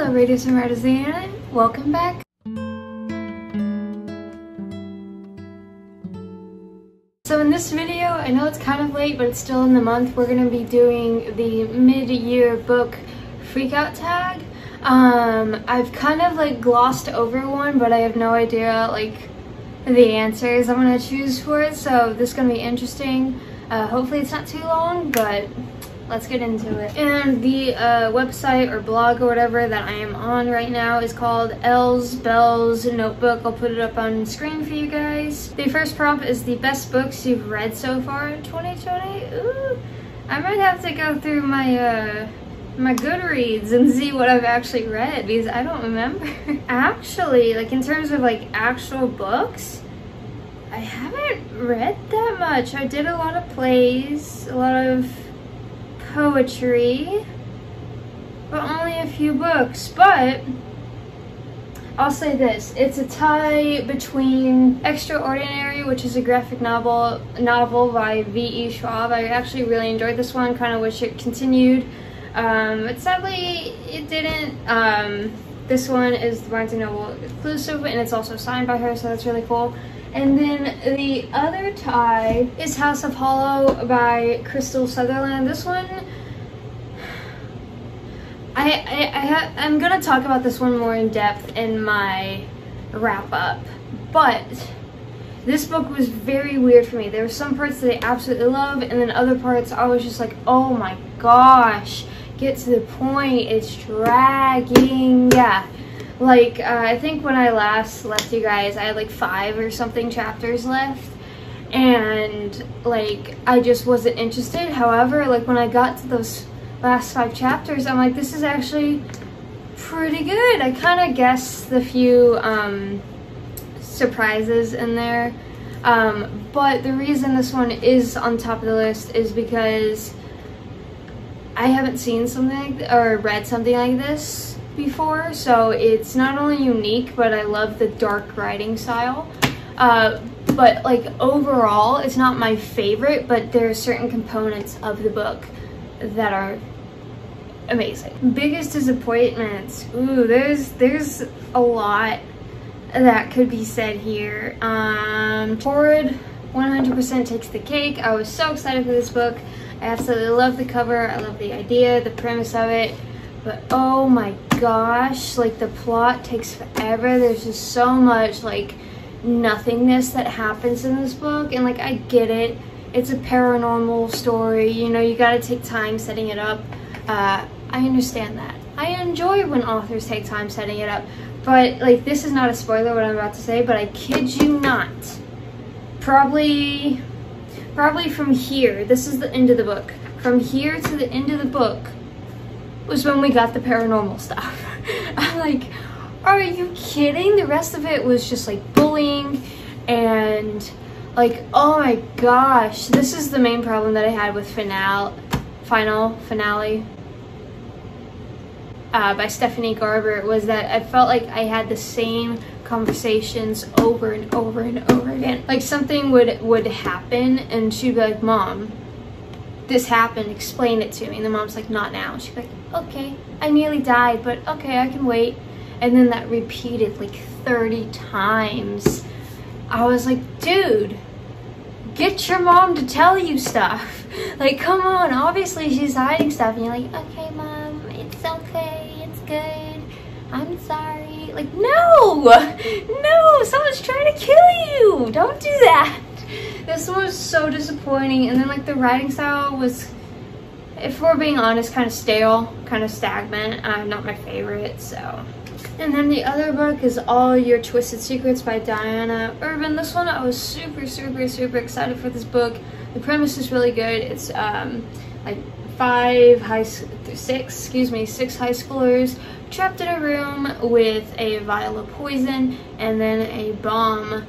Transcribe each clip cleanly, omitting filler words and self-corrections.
Hello readers and writers of the internet, welcome back. So in this video, I know it's kind of late, but it's still in the month, we're going to be doing the mid-year book Freakout tag. I've kind of like glossed over one, but I have no idea like the answers I'm going to choose for it, so this is going to be interesting. Hopefully it's not too long, but let's get into it. And the website or blog or whatever that I am on right now is called Elle's Belle's Notebook. I'll put it up on screen for you guys. The first prompt is the best books you've read so far in 2020. Ooh, I might have to go through my my Goodreads and see what I've actually read because I don't remember. Actually, like in terms of like actual books, I haven't read that much. I did a lot of plays, a lot of poetry, but only a few books. But I'll say this, it's a tie between Extraordinary, which is a graphic novel by V.E. Schwab. I actually really enjoyed this one, kind of wish it continued, but sadly it didn't. This one is the Barnes & Noble exclusive, and it's also signed by her, so that's really cool. And then the other tie is House of Hollow by Crystal Sutherland. This one, I'm gonna talk about this one more in depth in my wrap up, but this book was very weird for me. There were some parts that I absolutely love, and then other parts I was just like, oh my gosh, get to the point, it's dragging. Yeah. Like, I think when I last left you guys, I had like 5 or something chapters left, and like, I just wasn't interested. However, like when I got to those last 5 chapters, I'm like, this is actually pretty good. I kind of guessed the few surprises in there, but the reason this one is on top of the list is because I haven't seen something like or read something like this before, so it's not only unique, but I love the dark writing style. But like overall, it's not my favorite, but there are certain components of the book that are amazing. Biggest disappointments. Ooh, there's a lot that could be said here. Forward 100% takes the cake. I was so excited for this book. I absolutely love the cover. I love the idea, the premise of it. But oh my gosh, like the plot takes forever. There's just so much like nothingness that happens in this book, and like I get it, it's a paranormal story, you know, you gotta take time setting it up. I understand that. I enjoy when authors take time setting it up, but like this is not a spoiler what I'm about to say, but I kid you not, probably from here, this is the end of the book, from here to the end of the book was when we got the paranormal stuff. I'm like, are you kidding? The rest of it was just like bullying and like, oh my gosh. This is the main problem that I had with Final Finale by Stephanie Garber, was that I felt like I had the same conversations over and over and over again. Like something would happen and she'd be like, Mom, this happened, explain it to me. And the mom's like, not now. She's like, okay, I nearly died, but okay, I can wait. And then that repeated like 30 times. I was like, dude, get your mom to tell you stuff. Like, come on, obviously she's hiding stuff. And you're like, okay, Mom, it's okay, it's good, I'm sorry. Like, no, someone's trying to kill you. Don't do that. This one was so disappointing, and then like the writing style was, if we're being honest, kind of stale, kind of stagnant. Not my favorite, so. And then the other book is All Your Twisted Secrets by Diana Urban. This one I was super excited for this book. The premise is really good. It's like 6 high schoolers trapped in a room with a vial of poison and then a bomb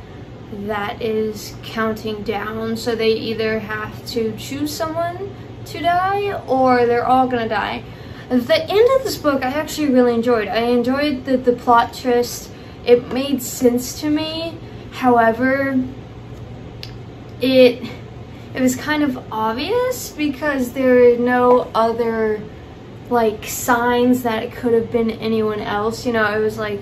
that is counting down, so they either have to choose someone to die or they're all gonna die. The end of this book I actually really enjoyed. I enjoyed the plot twist. It made sense to me. However, it was kind of obvious because there are no other like signs that it could have been anyone else. You know, it was like,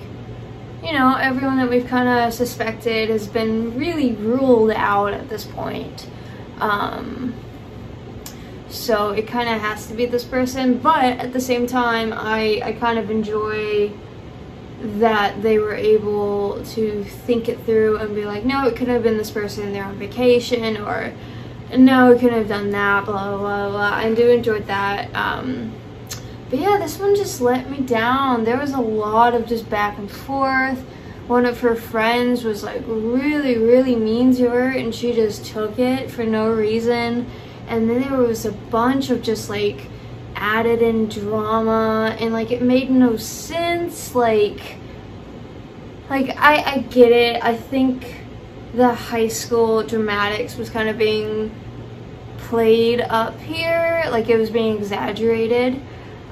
you know, everyone that we've kind of suspected has been really ruled out at this point. So it kind of has to be this person, but at the same time, I kind of enjoy that they were able to think it through and be like, no, it could have been this person, they're on vacation, or no, it couldn't have done that, blah, blah, blah. I do enjoy that. But yeah, this one just let me down. There was a lot of just back and forth. One of her friends was like really, really mean to her, and she just took it for no reason. And then there was a bunch of just like added in drama, and like it made no sense. Like I get it. I think the high school dramatics was kind of being played up here, like it was being exaggerated.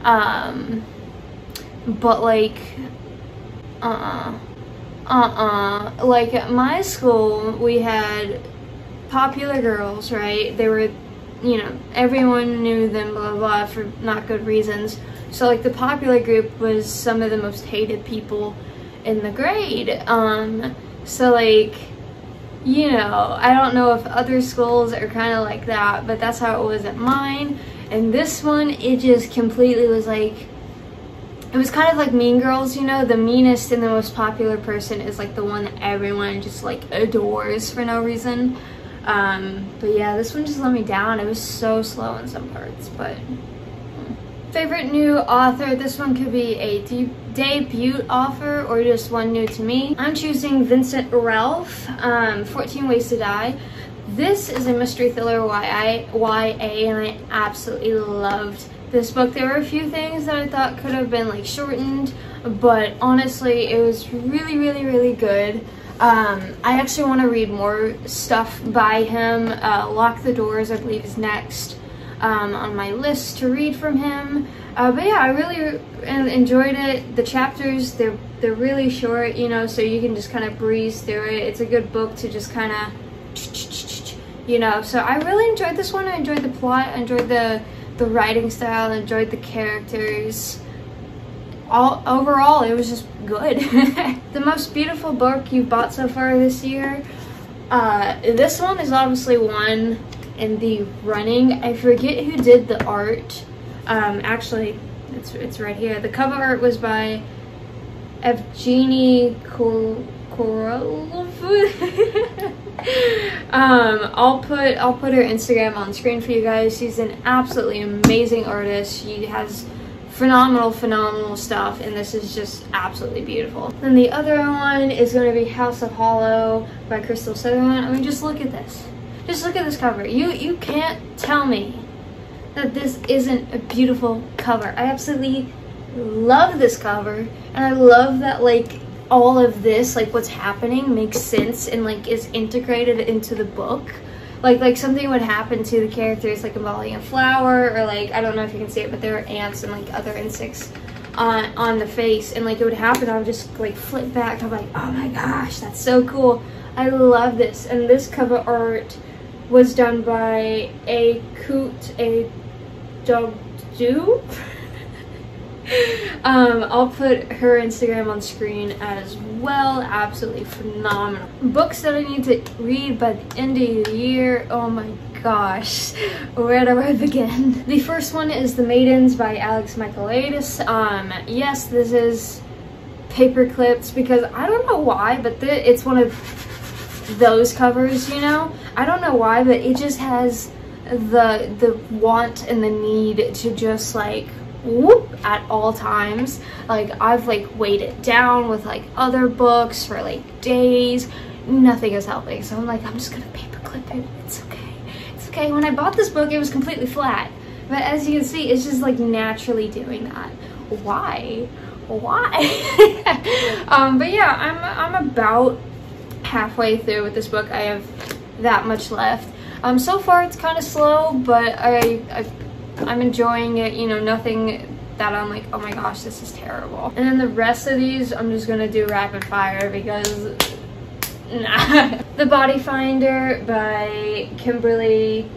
But like like at my school we had popular girls, right? They were, you know, everyone knew them, blah, blah, blah, for not good reasons. So like the popular group was some of the most hated people in the grade. So like, you know, I don't know if other schools are kind of like that, but that's how it was at mine. And this one, it just completely was like, it was kind of like Mean Girls, you know, the meanest and the most popular person is like the one that everyone just like adores for no reason. But yeah, this one just let me down. It was so slow in some parts, but favorite new author. This one could be a debut author or just one new to me. I'm choosing Vincent Ralph, 14 Ways to Die. This is a mystery thriller YA, and I absolutely loved this book. There were a few things that I thought could have been like shortened, but honestly it was really, really, really good. I actually want to read more stuff by him. Lock the Doors, I believe, is next on my list to read from him. But yeah, I really enjoyed it. The chapters, they're really short, you know, so you can just kind of breeze through it. It's a good book to just kind of, you know, so I really enjoyed this one. I enjoyed the plot, I enjoyed the writing style, I enjoyed the characters. Overall, it was just good. The most beautiful book you've bought so far this year. This one is obviously one in the running. I forget who did the art. Actually, it's right here. The cover art was by Evgeny Korolov. I'll put her Instagram on screen for you guys. She's an absolutely amazing artist. She has phenomenal stuff, and this is just absolutely beautiful. And the other one is going to be House of Hollow by Crystal Sutherland. I mean, just look at this. Just look at this cover. You can't tell me that this isn't a beautiful cover. I absolutely love this cover, and I love that like all of this, like what's happening, makes sense and like is integrated into the book. Like something would happen to the characters, like involving a flower, or like, I don't know if you can see it, but there are ants and like other insects on the face, and like it would happen, I would just like flip back. I'm like, oh my gosh, that's so cool. I love this. And this cover art was done by A Dogdu. I'll put her Instagram on screen as well. Absolutely phenomenal. Books that I need to read by the end of the year. Oh my gosh, where do I begin? The first one is The Maidens by Alex Michaelides. Yes, this is paper clipped because I don't know why, but it's one of those covers, you know? I don't know why, but it just has the want and the need to just like whoop at all times. Like I've like weighed it down with like other books for like days. Nothing is helping, so I'm like, I'm just gonna paper clip it. It's okay, it's okay. When I bought this book, it was completely flat, but as you can see, it's just like naturally doing that. Why but yeah, I'm about halfway through with this book. I have that much left. So far it's kind of slow, but I'm enjoying it, you know, nothing that I'm like, oh my gosh, this is terrible. And then the rest of these, I'm just gonna do rapid fire because, nah. The Body Finder by Kimberly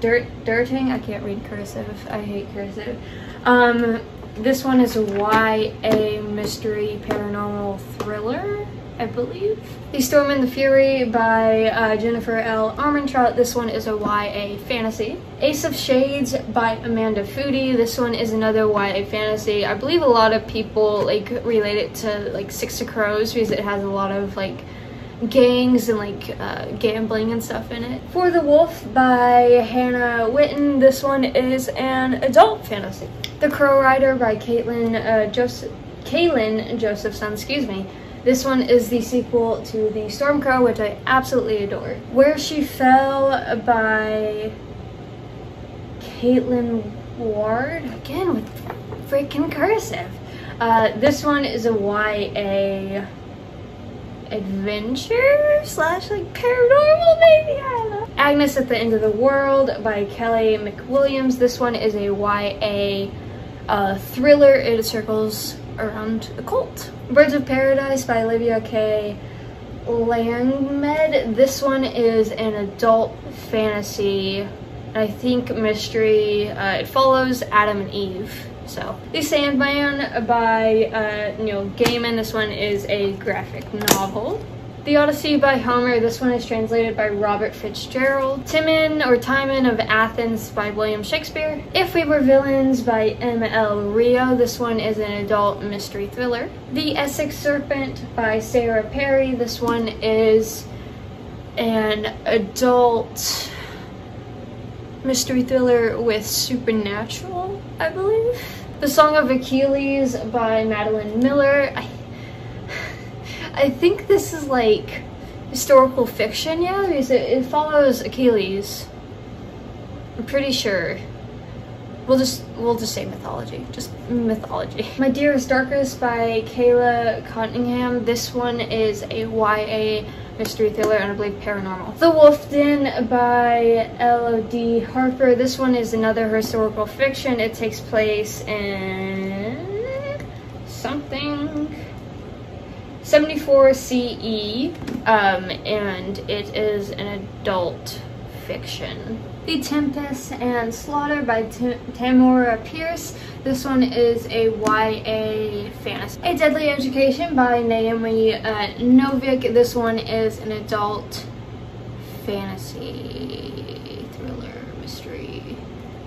Durting. I can't read cursive. I hate cursive. This one is a YA mystery paranormal thriller, I believe. The Storm and the Fury by Jennifer L. Armentrout. This one is a YA fantasy. Ace of Shades by Amanda Foody. This one is another YA fantasy. I believe a lot of people like relate it to like Six of Crows because it has a lot of like gangs and like gambling and stuff in it. For the Wolf by Hannah Witten. This one is an adult fantasy. The Crow Rider by Kaylin Josephson, excuse me. This one is the sequel to The Storm Crow, which I absolutely adore. Where She Fell by Caitlin Ward, again with freaking cursive. This one is a YA adventure slash like paranormal, maybe, I don't know. Agnes at the End of the World by Kelly McWilliams. This one is a YA thriller. It circles around a cult. Birds of Paradise by Olivia K. Langmed. This one is an adult fantasy, I think mystery. It follows Adam and Eve. So, The Sandman by Neil Gaiman. This one is a graphic novel. The Odyssey by Homer. This one is translated by Robert Fitzgerald. Timon of Athens by William Shakespeare. If We Were Villains by M.L. Rio. This one is an adult mystery thriller. The Essex Serpent by Sarah Perry. This one is an adult mystery thriller with supernatural, I believe. The Song of Achilles by Madeline Miller. I think this is like historical fiction, yeah, because it follows Achilles. I'm pretty sure. We'll just say mythology. Just mythology. My Dearest Darkest by Kayla Cottingham. This one is a YA mystery thriller and I believe paranormal. The Wolf Den by L.O.D. Harper. This one is another historical fiction. It takes place in something 74 CE, and it is an adult fiction. The Tempest and Slaughter by Tamora Pierce. This one is a YA fantasy. A Deadly Education by Naomi Novik. This one is an adult fantasy thriller mystery.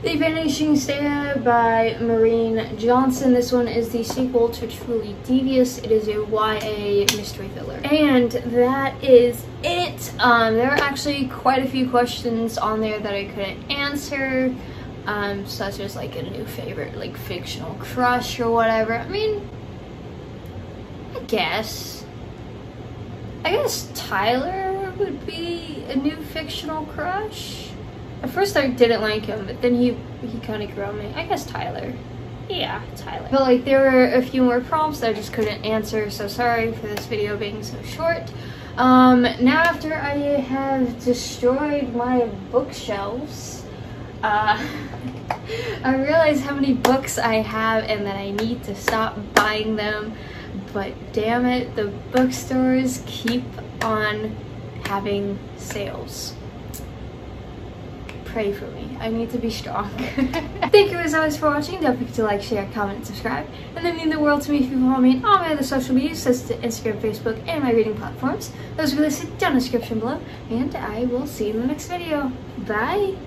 The Vanishing Star by Maureen Johnson. This one is the sequel to Truly Devious. It is a YA mystery thriller. And that is it. There are actually quite a few questions on there that I couldn't answer, such as like a new favorite, like fictional crush or whatever. I mean, I guess Tyler would be a new fictional crush. At first I didn't like him, but then he kind of grew on me. I guess Tyler. Yeah, Tyler. But like there were a few more prompts that I just couldn't answer, so sorry for this video being so short. Now after I have destroyed my bookshelves, I realize how many books I have and that I need to stop buying them, but damn it, the bookstores keep on having sales. Pray for me. I need to be strong. Thank you as always for watching. Don't forget to like, share, comment, and subscribe. And then mean the world to me if you follow me on all my other social media, such as Instagram, Facebook, and my reading platforms. Those will be listed down in the description below. And I will see you in the next video. Bye!